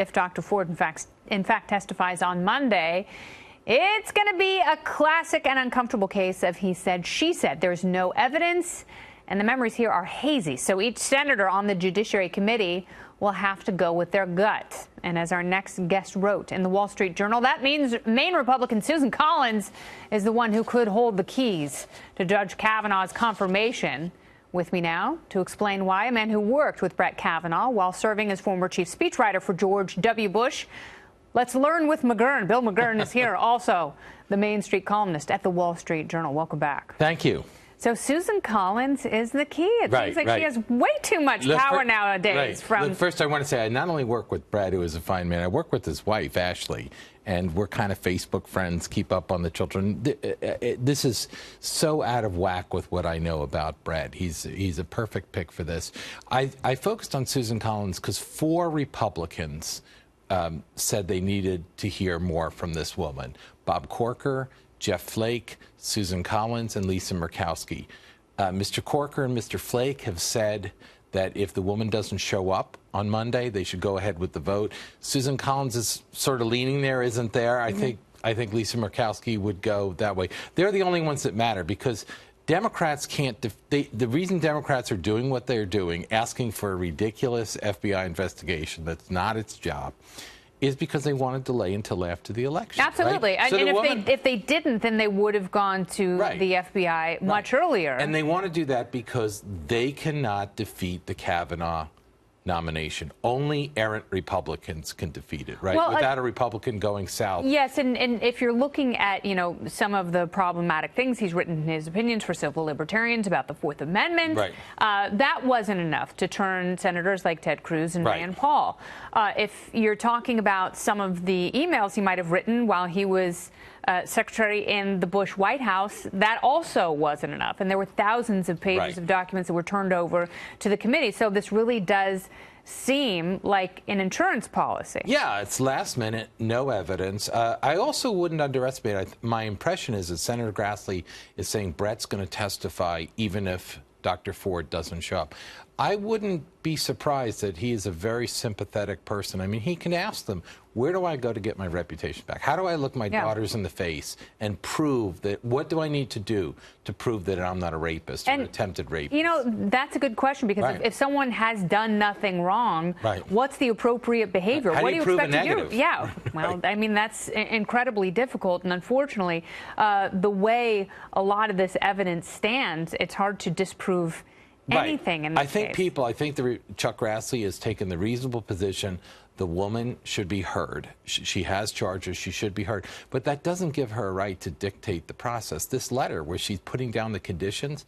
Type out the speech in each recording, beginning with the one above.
if Dr. Ford, in fact testifies on Monday, it's going to be a classic and uncomfortable case of he said, she said. There's no evidence, and the memories here are hazy. So each senator on the Judiciary Committee will have to go with their gut. And as our next guest wrote in the Wall Street Journal, that means Maine Republican Susan Collins is the one who could hold the keys to Judge Kavanaugh's confirmation. With me now to explain why, a man who worked with Brett Kavanaugh while serving as former chief speechwriter for George W. Bush. Let's learn with McGurn. Bill McGurn is here, also the Main Street columnist at the Wall Street Journal. Welcome back. Thank you. So Susan Collins is the key. It seems like she has way too much power nowadays. Look, first, I want to say I not only work with Brett, who is a fine man, I work with his wife, Ashley, and we're kind of Facebook friends, keep up on the children. This is so out of whack with what I know about Brett. He's a perfect pick for this. I focused on Susan Collins because 4 Republicans said they needed to hear more from this woman. Bob Corker, Jeff Flake, Susan Collins, and Lisa Murkowski. Mr. Corker and Mr. Flake have said that if the woman doesn't show up on Monday, they should go ahead with the vote. Susan Collins is sort of leaning there, isn't there? I think Lisa Murkowski would go that way. They're the only ones that matter because Democrats can't. The reason Democrats are doing what they're doing, asking for a ridiculous FBI investigation that's not its job, is because they want to delay until after the election. Absolutely. Right? So and if they didn't, then they would have gone to the FBI much earlier. And they want to do that because they cannot defeat the Kavanaugh nomination. Only errant Republicans can defeat it, right? Well, without a Republican going south. Yes, and if you're looking at, some of the problematic things he's written in his opinions for civil libertarians about the Fourth Amendment, that wasn't enough to turn senators like Ted Cruz and Rand Paul. If you're talking about some of the emails he might have written while he was secretary in the Bush White House, that also wasn't enough. And there were thousands of pages of documents that were turned over to the committee. So this really does seem like an insurance policy. Yeah, it's last minute, no evidence. I also wouldn't underestimate, my impression is that Senator Grassley is saying Brett's going to testify even if Dr. Ford doesn't show up. I wouldn't be surprised that he is a very sympathetic person. I mean, he can ask them, where do I go to get my reputation back? How do I look my daughters in the face and prove that, what do I need to do to prove that I'm not a rapist or an attempted rapist? That's a good question because if someone has done nothing wrong, what's the appropriate behavior? How what do you expect to do? Yeah, well, I mean, that's incredibly difficult. And unfortunately, the way a lot of this evidence stands, it's hard to disprove anything in this case. I think Chuck Grassley has taken the reasonable position. The woman should be heard. She has charges. She should be heard. But that doesn't give her a right to dictate the process. This letter where she's putting down the conditions,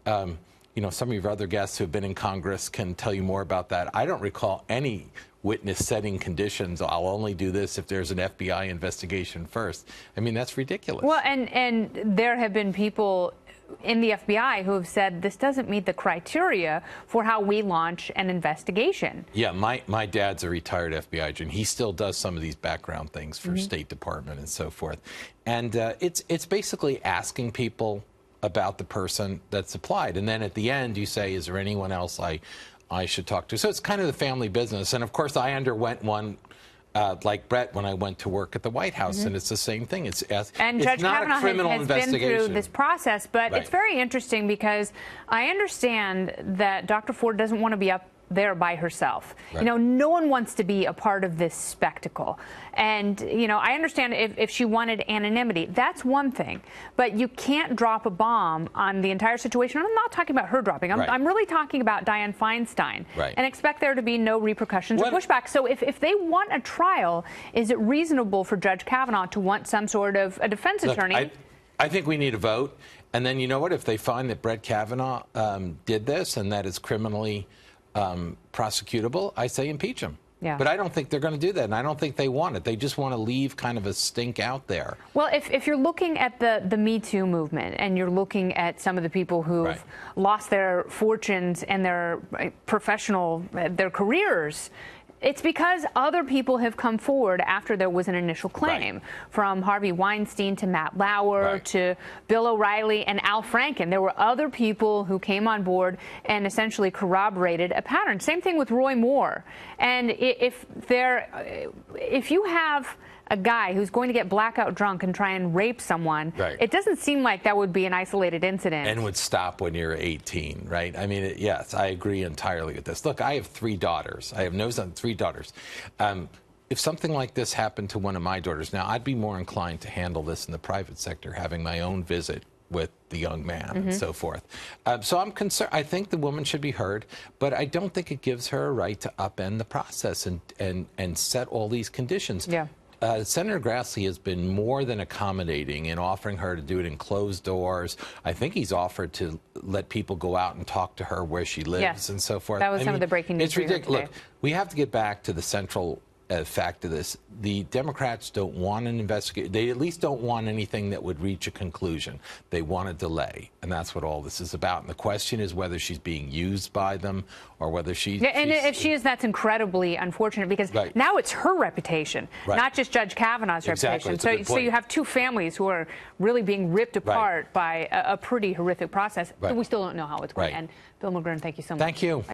some of your other guests who have been in Congress can tell you more about that. I don't recall any witness setting conditions. I'll only do this if there's an FBI investigation first. I mean, that's ridiculous. Well, and there have been people in the FBI who have said this doesn't meet the criteria for how we launch an investigation. Yeah, my dad's a retired FBI agent. He still does some of these background things for State Department and so forth. And it's basically asking people about the person that's applied. And then at the end, you say, is there anyone else I should talk to? So it's kind of the family business. And of course, I underwent one like Brett when I went to work at the White House, and it's the same thing. It's Judge Kavanaugh a criminal has been through this process, but it's very interesting because I understand that Dr. Ford doesn't want to be up there by herself. No one wants to be a part of this spectacle. And, I understand if she wanted anonymity, that's one thing. But you can't drop a bomb on the entire situation. I'm not talking about her dropping. I'm really talking about Dianne Feinstein and expect there to be no repercussions or pushback. So if they want a trial, is it reasonable for Judge Kavanaugh to want some sort of a defense attorney? I think we need a vote. And then, you know what? If they find that Brett Kavanaugh did this and that is criminally prosecutable, I say impeach him. But I don't think they're going to do that, and I don't think they want it. They just want to leave kind of a stink out there. Well, if you're looking at the MeToo movement and you're looking at some of the people who've lost their fortunes and their professional, their careers, It's because other people have come forward after there was an initial claim, Right. from Harvey Weinstein to Matt Lauer Right. to Bill O'Reilly and Al Franken. There were other people who came on board and essentially corroborated a pattern. Same thing with Roy Moore. And if you have a guy who's going to get blackout drunk and try and rape someone, Right. it doesn't seem like that would be an isolated incident. And would stop when you're 18, right? I mean, yes, I agree entirely with this. Look, I have 3 daughters. I have no son, 3 daughters. If something like this happened to one of my daughters, now I'd be more inclined to handle this in the private sector, having my own visit with the young man and so forth. So I'm concerned. I think the woman should be heard, but I don't think it gives her a right to upend the process and set all these conditions. Yeah. Senator Grassley has been more than accommodating in offering her to do it in closed doors. I think he's offered to let people go out and talk to her where she lives Yes. and so forth. That was some of the breaking news It's we heard ridiculous. today. Look, we have to get back to the central fact of this. The Democrats don't want an investigation. They at least don't want anything that would reach a conclusion. They want a delay, and that's what all this is about. And the question is whether she's being used by them or whether Yeah, and if she is, that's incredibly unfortunate, because Right. now it's her reputation, Right. not just Judge Kavanaugh's Exactly. reputation. It's a good So point. you have 2 families who are really being ripped apart by a pretty horrific process. Right. We still don't know how it's going to Right. end. Bill McGurn, thank you so much. Thank you.